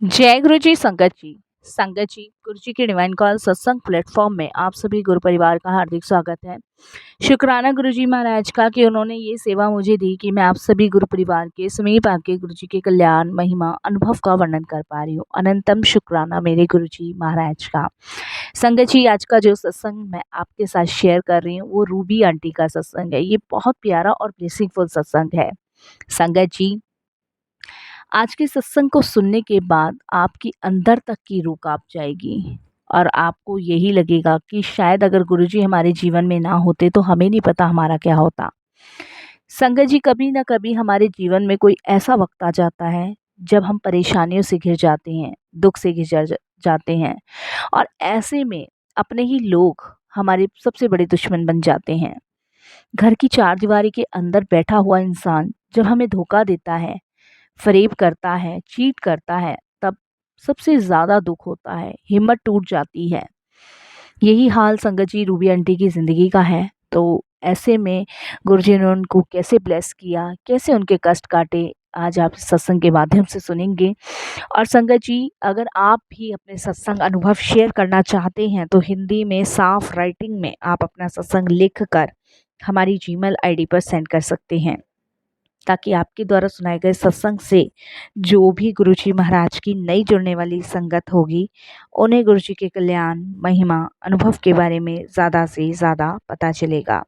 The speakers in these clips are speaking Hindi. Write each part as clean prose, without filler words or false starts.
जय गुरु जी संगत जी। संगत जी, गुरु जी के डिवाइन कॉल सत्संग प्लेटफॉर्म में आप सभी गुरु परिवार का हार्दिक स्वागत है। शुक्राना गुरु जी महाराज का कि उन्होंने ये सेवा मुझे दी कि मैं आप सभी गुरु परिवार के समीप आके गुरु जी के कल्याण महिमा अनुभव का वर्णन कर पा रही हूँ। अनंतम शुक्राना मेरे गुरु जी महाराज का। संगत जी, आज का जो सत्संग मैं आपके साथ शेयर कर रही हूँ वो रूबी आंटी का सत्संग है। ये बहुत प्यारा और ब्लेसिंगफुल सत्संग है। संगत जी, आज के सत्संग को सुनने के बाद आपकी अंदर तक की रूह काँप जाएगी और आपको यही लगेगा कि शायद अगर गुरुजी हमारे जीवन में ना होते तो हमें नहीं पता हमारा क्या होता। संगत जी, कभी ना कभी हमारे जीवन में कोई ऐसा वक्त आ जाता है जब हम परेशानियों से घिर जाते हैं, दुख से जाते हैं और ऐसे में अपने ही लोग हमारे सबसे बड़े दुश्मन बन जाते हैं। घर की चारदीवारी के अंदर बैठा हुआ इंसान जब हमें धोखा देता है, फ़रेब करता है, चीट करता है, तब सबसे ज़्यादा दुःख होता है, हिम्मत टूट जाती है। यही हाल संगत जी रूबी आंटी की ज़िंदगी का है। तो ऐसे में गुरुजी ने उनको कैसे ब्लेस किया, कैसे उनके कष्ट काटे, आज आप इस सत्संग के माध्यम से सुनेंगे। और संगत जी, अगर आप भी अपने सत्संग अनुभव शेयर करना चाहते हैं तो हिंदी में साफ राइटिंग में आप अपना सत्संग लिख कर हमारी जीमेल आईडी पर सेंड कर सकते हैं, ताकि आपके द्वारा सुनाए गए सत्संग से जो भी गुरुजी महाराज की नई जुड़ने वाली संगत होगी, उन्हें गुरुजी के कल्याण, महिमा, अनुभव के बारे में ज़्यादा से ज़्यादा पता चलेगा।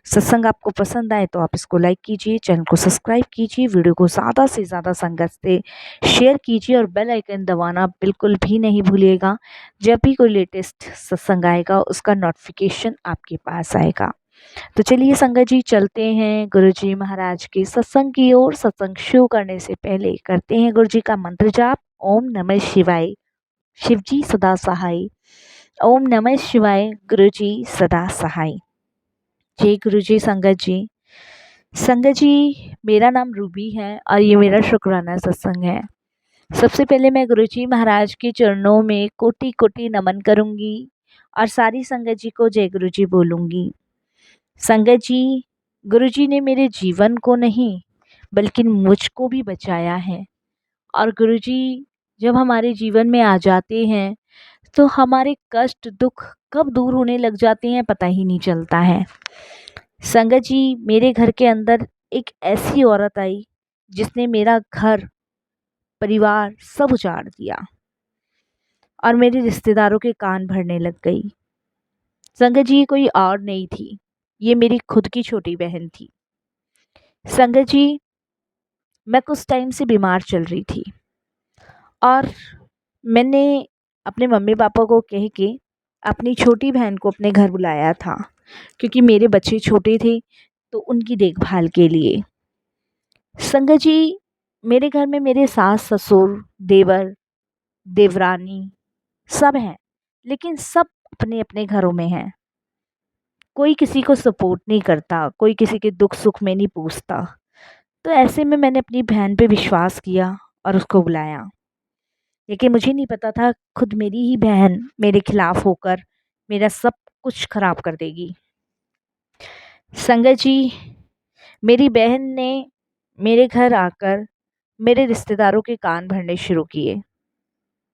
सत्संग आपको पसंद आए तो आप इसको लाइक कीजिए, चैनल को सब्सक्राइब कीजिए, वीडियो को ज़्यादा से ज़्यादा संगत से शेयर कीजिए और बेल आइकन दबाना बिल्कुल भी नहीं भूलिएगा। जब भी कोई लेटेस्ट सत्संग आएगा उसका नोटिफिकेशन आपके पास आएगा। तो चलिए संगत जी, चलते हैं गुरुजी महाराज के सत्संग की ओर। सत्संग शुरू करने से पहले करते हैं गुरुजी का मंत्र जाप। ओम नमः शिवाय, शिवजी सदा सहाय। ओम नमः शिवाय, गुरुजी सदा सहाय। जय गुरुजी। संगत जी, संगत जी, मेरा नाम रूबी है और ये मेरा शुक्राना सत्संग है। सबसे पहले मैं गुरुजी महाराज के चरणों में कोटि कोटि नमन करूंगी और सारी संगत जी को जय गुरुजी बोलूंगी। संगत जी, गुरुजी ने मेरे जीवन को नहीं बल्कि मुझको भी बचाया है। और गुरुजी जब हमारे जीवन में आ जाते हैं तो हमारे कष्ट दुख कब दूर होने लग जाते हैं पता ही नहीं चलता है। संगत जी, मेरे घर के अंदर एक ऐसी औरत आई जिसने मेरा घर परिवार सब उजाड़ दिया और मेरे रिश्तेदारों के कान भरने लग गई। संगत जी, ये कोई और नहीं थी, ये मेरी खुद की छोटी बहन थी। संगत जी, मैं कुछ टाइम से बीमार चल रही थी और मैंने अपने मम्मी पापा को कह के अपनी छोटी बहन को अपने घर बुलाया था, क्योंकि मेरे बच्चे छोटे थे तो उनकी देखभाल के लिए। संगत जी, मेरे घर में मेरे सास ससुर, देवर, देवरानी सब हैं, लेकिन सब अपने अपने घरों में हैं। कोई किसी को सपोर्ट नहीं करता, कोई किसी के दुख सुख में नहीं पूछता। तो ऐसे में मैंने अपनी बहन पे विश्वास किया और उसको बुलाया, लेकिन मुझे नहीं पता था खुद मेरी ही बहन मेरे खिलाफ होकर मेरा सब कुछ खराब कर देगी। संगत जी, मेरी बहन ने मेरे घर आकर मेरे रिश्तेदारों के कान भरने शुरू किए,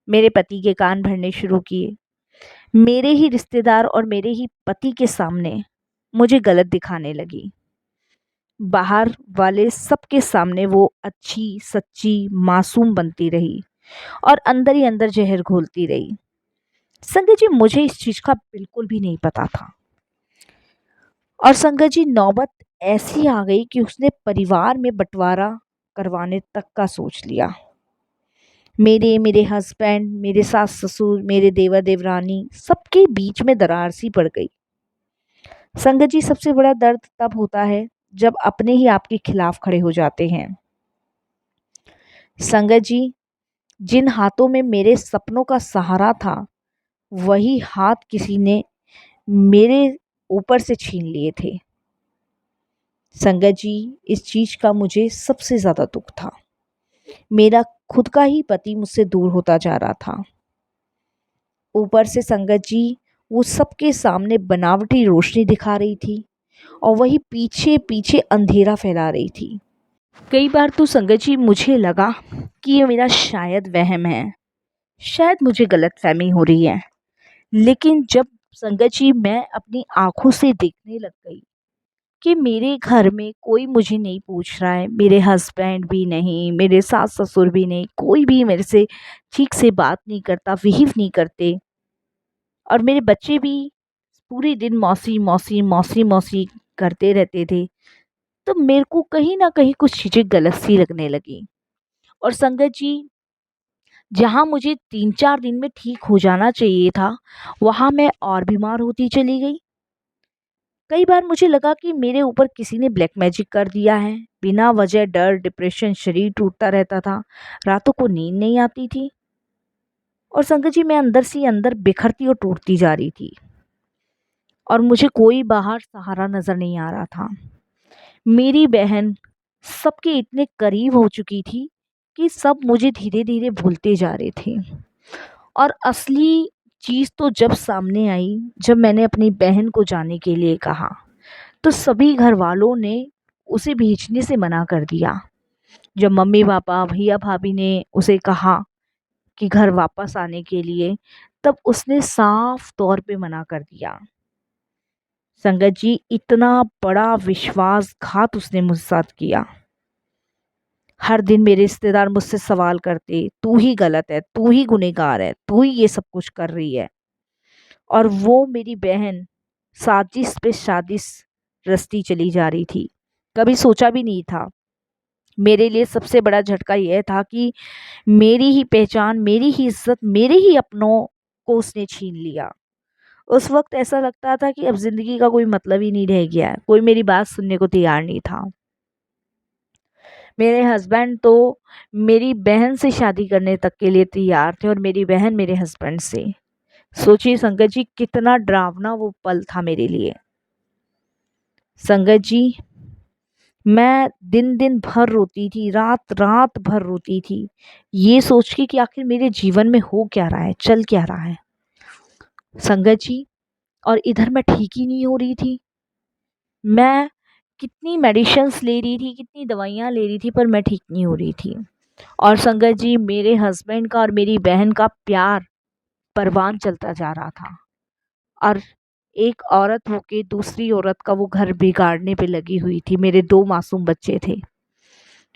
मेरे पति के कान भरने शुरू किए। मेरे ही रिश्तेदार और मेरे ही पति के सामने मुझे गलत दिखाने लगी। बाहर वाले सबके सामने वो अच्छी सच्ची मासूम बनती रही और अंदर ही अंदर जहर घोलती रही। संगत जी, मुझे इस चीज़ का बिल्कुल भी नहीं पता था और संगत जी, नौबत ऐसी आ गई कि उसने परिवार में बंटवारा करवाने तक का सोच लिया। मेरे हस्बैंड, मेरे सास ससुर, मेरे देवर देवरानी सबके बीच में दरार सी पड़ गई। संगत जी, सबसे बड़ा दर्द तब होता है जब अपने ही आपके खिलाफ खड़े हो जाते हैं। संगत जी, जिन हाथों में मेरे सपनों का सहारा था वही हाथ किसी ने मेरे ऊपर से छीन लिए थे। संगत जी, इस चीज़ का मुझे सबसे ज़्यादा दुख था। मेरा खुद का ही पति मुझसे दूर होता जा रहा था। ऊपर से संगत जी, वो सबके सामने बनावटी रोशनी दिखा रही थी और वही पीछे पीछे अंधेरा फैला रही थी। कई बार तो संगत जी मुझे लगा कि ये मेरा शायद वहम है, शायद मुझे गलतफ़हमी हो रही है। लेकिन जब संगत जी मैं अपनी आँखों से देखने लग गई कि मेरे घर में कोई मुझे नहीं पूछ रहा है, मेरे हस्बैंड भी नहीं, मेरे सास-ससुर भी नहीं, कोई भी मेरे से ठीक से बात नहीं करता, बिहेव नहीं करते और मेरे बच्चे भी पूरे दिन मौसी, मौसी, मौसी, मौसी करते रहते थे। तो मेरे को कहीं न कहीं कुछ चीज़ें गलत सी लगने लगीं और संगत जी जहाँ मुझे 3-4 दिन में ठीक हो जाना चाहिए था, वहाँ मैं और बीमार होती चली गई। कई बार मुझे लगा कि मेरे ऊपर किसी ने ब्लैक मैजिक कर दिया है। बिना वजह डर, डिप्रेशन, शरीर टूटता रहता था, रातों को नींद नहीं आती थी और संगत जी मैं अंदर से अंदर बिखरती और टूटती जा रही थी और मुझे कोई बाहर सहारा नज़र नहीं आ रहा था। मेरी बहन सबके इतने करीब हो चुकी थी कि सब मुझे धीरे-धीरे भूलते जा रहे थे और असली चीज़ तो जब सामने आई, जब मैंने अपनी बहन को जाने के लिए कहा, तो सभी घरवालों ने उसे भेजने से मना कर दिया। जब मम्मी-पापा, भैया-भाभी ने उसे कहा कि घर वापस आने के लिए, तब उसने साफ तौर पे मना कर दिया। संगत जी इतना बड़ा विश्वासघात उसने मुझ साथ किया। हर दिन मेरे रिश्तेदार मुझसे सवाल करते, "तू ही गलत है, तू ही गुनहगार है, तू ही ये सब कुछ कर रही है।" और वो मेरी बहन साजिश पे साजिश रचती चली जा रही थी। कभी सोचा भी नहीं था। मेरे लिए सबसे बड़ा झटका यह था कि मेरी ही पहचान, मेरी ही इज़्ज़त, मेरे ही अपनों को उसने छीन लिया। उस वक़्त ऐसा लगता था कि अब ज़िंदगी का कोई मतलब ही नहीं रह गया है, कोई मेरी बात सुनने को तैयार नहीं था। मेरे हस्बैंड तो मेरी बहन से शादी करने तक के लिए तैयार थे और मेरी बहन मेरे हस्बैंड से। सोचिए संगत जी कितना डरावना वो पल था मेरे लिए। संगत जी मैं दिन-दिन भर रोती थी, रात-रात भर रोती थी, ये सोच के कि आखिर मेरे जीवन में हो क्या रहा है, चल क्या रहा है। संगत जी और इधर मैं ठीक ही नहीं हो रही थी। मैं कितनी मेडिसिन्स ले रही थी, कितनी दवाइयाँ ले रही थी पर मैं ठीक नहीं हो रही थी। और संगत जी मेरे हस्बैंड का और मेरी बहन का प्यार परवान चलता जा रहा था और एक औरत होके दूसरी औरत का वो घर बिगाड़ने पे लगी हुई थी। मेरे 2 मासूम बच्चे थे।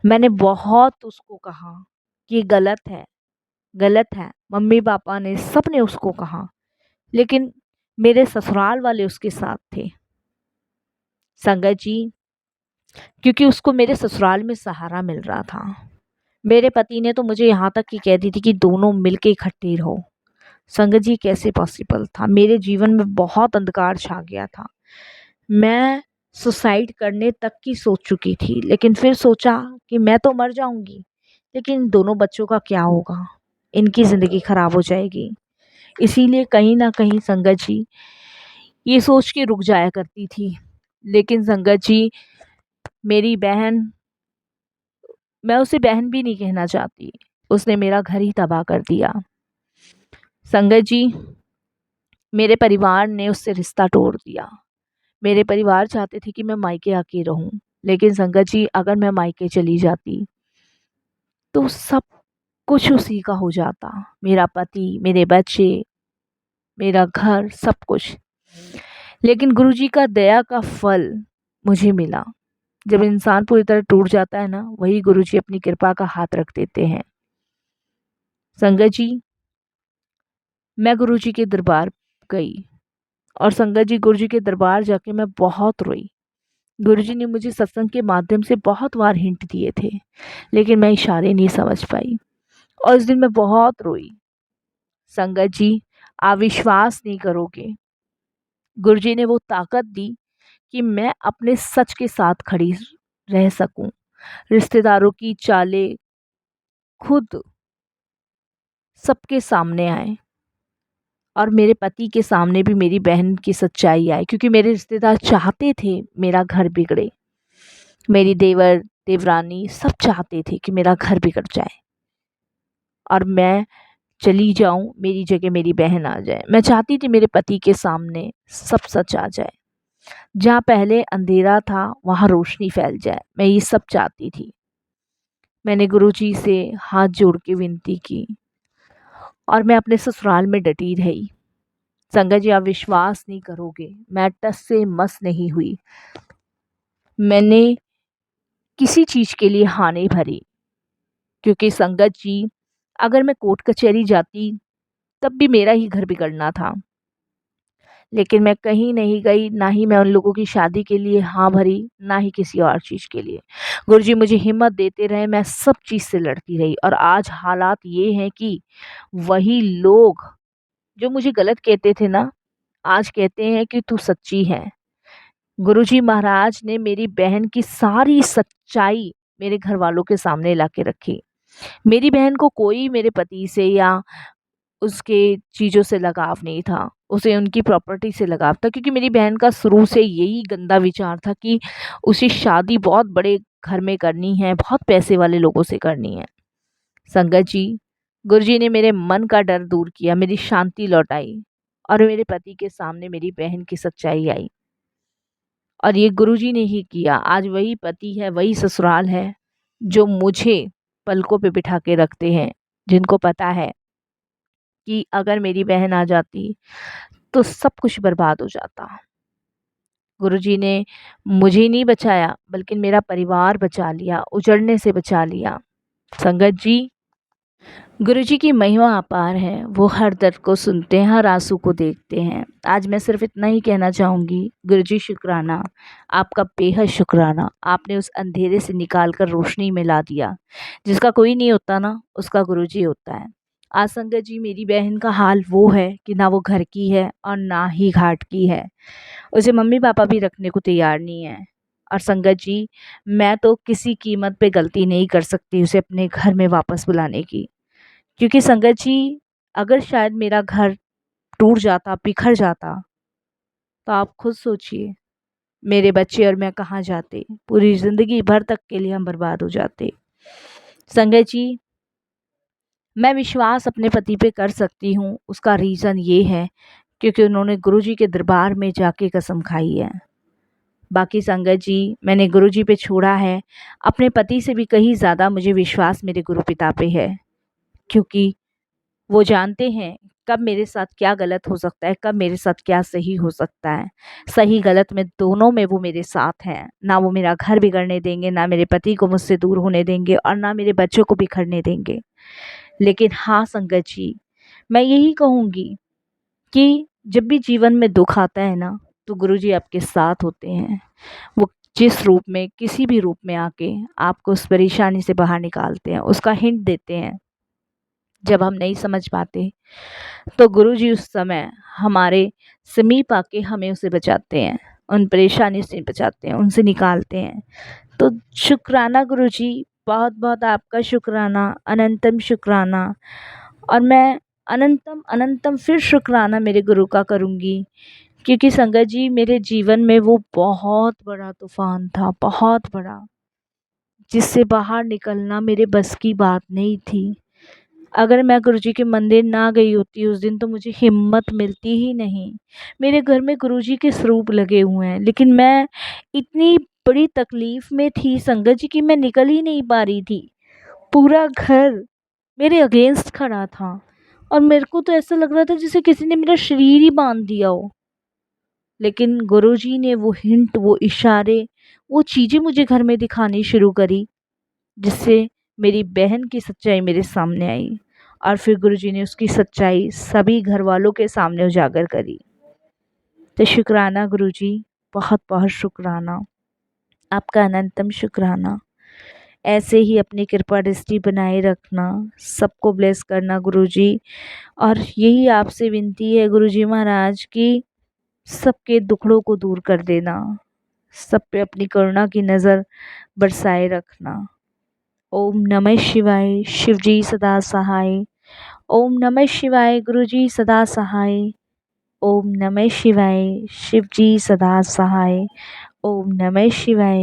मैंने बहुत उसको कहा कि गलत है। मम्मी-पापा ने सबने उसको कहा, लेकिन मेरे ससुराल वाले उसके साथ थे। संगत जी क्योंकि उसको मेरे ससुराल में सहारा मिल रहा था। मेरे पति ने तो मुझे यहाँ तक कि कह दी थी कि दोनों मिलके इकट्ठे रहो। संगत जी कैसे पॉसिबल था? मेरे जीवन में बहुत अंधकार छा गया था। मैं सुसाइड करने तक की सोच चुकी थी, लेकिन फिर सोचा कि मैं तो मर जाऊँगी, लेकिन इन दोनों बच्चों का क्या होगा? इनकी ज़िंदगी खराब हो जाएगी। इसीलिए कहीं न कहीं संगत जी ये सोच के रुक जाया करती थी। लेकिन संगत जी मेरी बहन मैं उसे बहन भी नहीं कहना चाहती, उसने मेरा घर ही तबाह कर दिया। संगत जी मेरे परिवार ने उससे रिश्ता तोड़ दिया। मेरे परिवार चाहते थे कि मैं मायके आके रहूं, लेकिन संगत जी अगर मैं मायके चली जाती तो सब कुछ उसी का हो जाता। मेरा पति, मेरे बच्चे, मेरा घर, सब कुछ। लेकिन गुरुजी का दया का फल मुझे मिला। जब इंसान पूरी तरह टूट जाता है ना, वही गुरुजी अपनी कृपा का हाथ रख देते हैं। संगत जी मैं गुरुजी के दरबार गई और संगत जी गुरुजी के दरबार जाके मैं बहुत रोई। गुरुजी ने मुझे सत्संग के माध्यम से बहुत बार हिंट दिए थे, लेकिन मैं इशारे नहीं समझ पाई और उस दिन मैं बहुत रोई। संगत जी आप विश्वास नहीं करोगे, गुरुजी ने वो ताकत दी कि मैं अपने सच के साथ खड़ी रह सकूं। रिश्तेदारों की चालें खुद सबके सामने आए और मेरे पति के सामने भी मेरी बहन की सच्चाई आई, क्योंकि मेरे रिश्तेदार चाहते थे मेरा घर बिगड़े। मेरी देवर, देवरानी सब चाहते थे कि मेरा घर बिगड़ जाए और मैं चली जाऊं, मेरी जगह मेरी बहन आ जाए। मैं चाहती थी मेरे पति के सामने सब सच आ जाए। जहाँ पहले अंधेरा था वहाँ रोशनी फैल जाए, मैं ये सब चाहती थी। मैंने गुरुजी से हाथ जोड़ के विनती की और मैं अपने ससुराल में डटी रही। संगत जी, आप विश्वास नहीं करोगे, मैं टस से मस नहीं हुई। मैंने किसी चीज़ के लिए हाँ नहीं भरी, क्योंकि संगत जी, अगर मैं कोर्ट कचहरी जाती तब भी मेरा ही घर बिगड़ना था। लेकिन मैं कहीं नहीं गई, ना ही मैं उन लोगों की शादी के लिए हाँ भरी, ना ही किसी और चीज़ के लिए। गुरुजी मुझे हिम्मत देते रहे, मैं सब चीज़ से लड़ती रही और आज हालात ये हैं कि वही लोग जो मुझे गलत कहते थे ना, आज कहते हैं कि तू सच्ची है। गुरुजी महाराज ने मेरी बहन की सारी सच्चाई मेरे घर वालों के सामने ला के रखी। मेरी बहन को कोई मेरे पति से या उसके चीज़ों से लगाव नहीं था, उसे उनकी प्रॉपर्टी से लगाव था, क्योंकि मेरी बहन का शुरू से यही गंदा विचार था कि उसे शादी बहुत बड़े घर में करनी है, बहुत पैसे वाले लोगों से करनी है। संगत जी, गुरुजी ने मेरे मन का डर दूर किया, मेरी शांति लौटाई और मेरे पति के सामने मेरी बहन की सच्चाई आई। और ये गुरुजी ने ही किया। आज वही पति है, वही ससुराल है जो मुझे पलकों पे बिठा के रखते हैं, जिनको पता है कि अगर मेरी बहन आ जाती तो सब कुछ बर्बाद हो जाता। गुरुजी ने मुझे नहीं बचाया, बल्कि मेरा परिवार बचा लिया, उजड़ने से बचा लिया। संगत जी, गुरुजी की महिमा अपार है। वो हर दर्द को सुनते हैं, हर आंसू को देखते हैं। आज मैं सिर्फ इतना ही कहना चाहूँगी, गुरुजी शुक्राना, आपका बेहद शुक्राना। आपने उस अंधेरे से निकाल कर रोशनी में ला दिया। जिसका कोई नहीं होता ना, उसका गुरुजी होता है। आज संगत जी, मेरी बहन का हाल वो है कि ना वो घर की है और ना ही घाट की है। उसे मम्मी पापा भी रखने को तैयार नहीं है। और संगत जी, मैं तो किसी कीमत पे गलती नहीं कर सकती उसे अपने घर में वापस बुलाने की। क्योंकि संगत जी, अगर शायद मेरा घर टूट जाता, बिखर जाता, तो आप खुद सोचिए, मेरे बच्चे और मैं कहाँ जाते। पूरी ज़िंदगी भर तक के लिए हम बर्बाद हो जाते। संगत जी, मैं विश्वास अपने पति पे कर सकती हूँ, उसका रीज़न ये है क्योंकि उन्होंने गुरुजी के दरबार में जाके कसम खाई है। बाकी संगत जी, मैंने गुरुजी पे छोड़ा है, अपने पति से भी कहीं ज़्यादा मुझे विश्वास मेरे गुरु पिता पे है। क्योंकि वो जानते हैं कब मेरे साथ क्या गलत हो सकता है, कब मेरे साथ क्या सही हो सकता है। सही गलत में दोनों में वो मेरे साथ हैं। ना वो मेरा घर बिगड़ने देंगे, ना मेरे पति को मुझसे दूर होने देंगे और ना मेरे बच्चों को बिखरने देंगे। लेकिन हाँ संगत जी, मैं यही कहूँगी कि जब भी जीवन में दुख आता है ना, तो गुरुजी आपके साथ होते हैं। वो जिस रूप में, किसी भी रूप में आके आपको उस परेशानी से बाहर निकालते हैं, उसका हिंट देते हैं। जब हम नहीं समझ पाते तो गुरुजी उस समय हमारे समीप आके हमें उसे बचाते हैं, उन परेशानी से बचाते हैं, उनसे निकालते हैं। तो शुक्राना गुरुजी, बहुत बहुत आपका शुक्राना, अनंतम शुक्राना। और मैं अनंतम अनंतम फिर शुक्राना मेरे गुरु का करूँगी, क्योंकि संगत जी, मेरे जीवन में वो बहुत बड़ा तूफान था, बहुत बड़ा, जिससे बाहर निकलना मेरे बस की बात नहीं थी। अगर मैं गुरुजी के मंदिर ना गई होती उस दिन, तो मुझे हिम्मत मिलती ही नहीं। मेरे घर में गुरुजी के स्वरूप लगे हुए हैं, लेकिन मैं इतनी बड़ी तकलीफ में थी संगत जी कि मैं निकल ही नहीं पा रही थी। पूरा घर मेरे अगेंस्ट खड़ा था और मेरे को तो ऐसा लग रहा था जैसे किसी ने मेरा शरीर ही बांध दिया हो। लेकिन गुरुजी ने वो हिंट, वो इशारे, वो चीज़ें मुझे घर में दिखानी शुरू करी, जिससे मेरी बहन की सच्चाई मेरे सामने आई। और फिर गुरुजी ने उसकी सच्चाई सभी घर वालों के सामने उजागर करी। तो शुक्राना गुरुजी, बहुत बहुत शुक्राना, आपका अनंतम शुक्राना। ऐसे ही अपनी कृपा दृष्टि बनाए रखना, सबको ब्लेस करना गुरुजी। और यही आपसे विनती है गुरुजी महाराज की, सबके दुखड़ों को दूर कर देना, सब पे अपनी करुणा की नज़र बरसाए रखना। ओम नमः शिवाय, शिवजी सदा सहाय। ओम नमः शिवाय, गुरुजी सदा सहाय। ओम नमः शिवाय, शिवजी सदा सहाय। ओम नमः शिवाय।